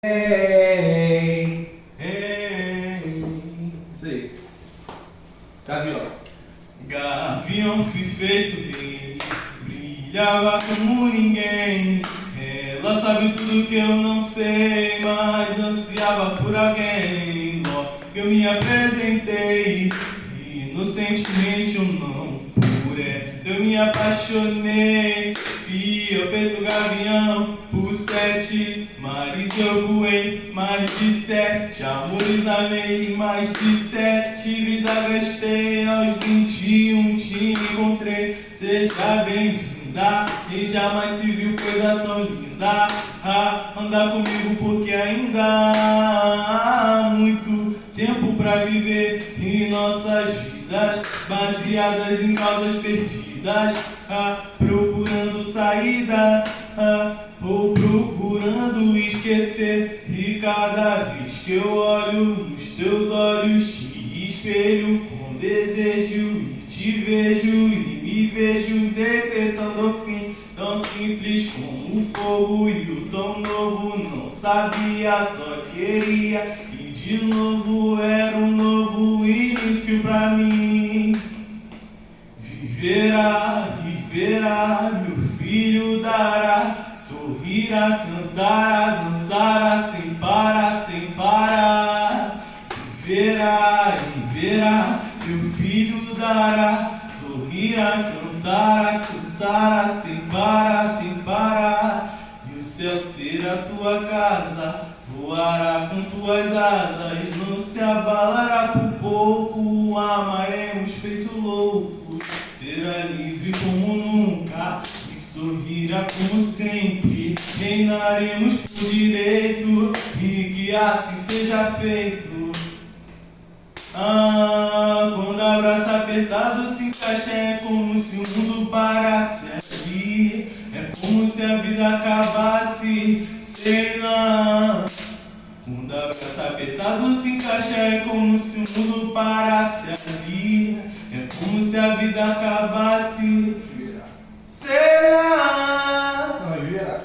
Ei, ei. Isso aí. Gavião. Gavião fui feito bem, brilhava como ninguém. Ela sabe tudo que eu não sei, mas ansiava por alguém. Logo eu me apresentei, inocentemente ou não, por ela eu me apaixonei. Fio feito gavião, por 7 mares eu voei, mais de 7 amores amei, mais de 7 vida gastei. Aos 21 te encontrei, seja bem-vinda, e jamais se viu coisa tão linda. Anda comigo porque ainda há muito tempo pra viver em nossas vidas, baseadas em causas perdidas, procurando saída, ou procurando esquecer. E cada vez que eu olho nos teus olhos, te espelho com desejo e te vejo e me vejo decretando o fim. Tão simples como o fogo e o tão novo, não sabia, só queria. E de novo era um novo início pra mim. Viverá e verá, meu filho dará, sorrirá, cantará, dançará sem parar, sem parar. Viverá e verá, meu filho dará, sorrirá, cantará, dançará sem parar, sem parar. E o céu será tua casa, voará com tuas asas, não se abalará por pouco, amaremos feito loucos. Será livre como nunca e sorrirá como sempre. Reinaremos por direito e que assim seja feito. Quando abraço apertado se encaixa, é como se o mundo parasse aqui. É como se a vida acabasse, sei lá. Quando abraço apertado se encaixa, é como se o mundo parasse ali. É como se a vida acabasse, sei lá. Não, viverá.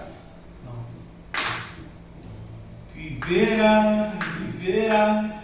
Viverá, viverá.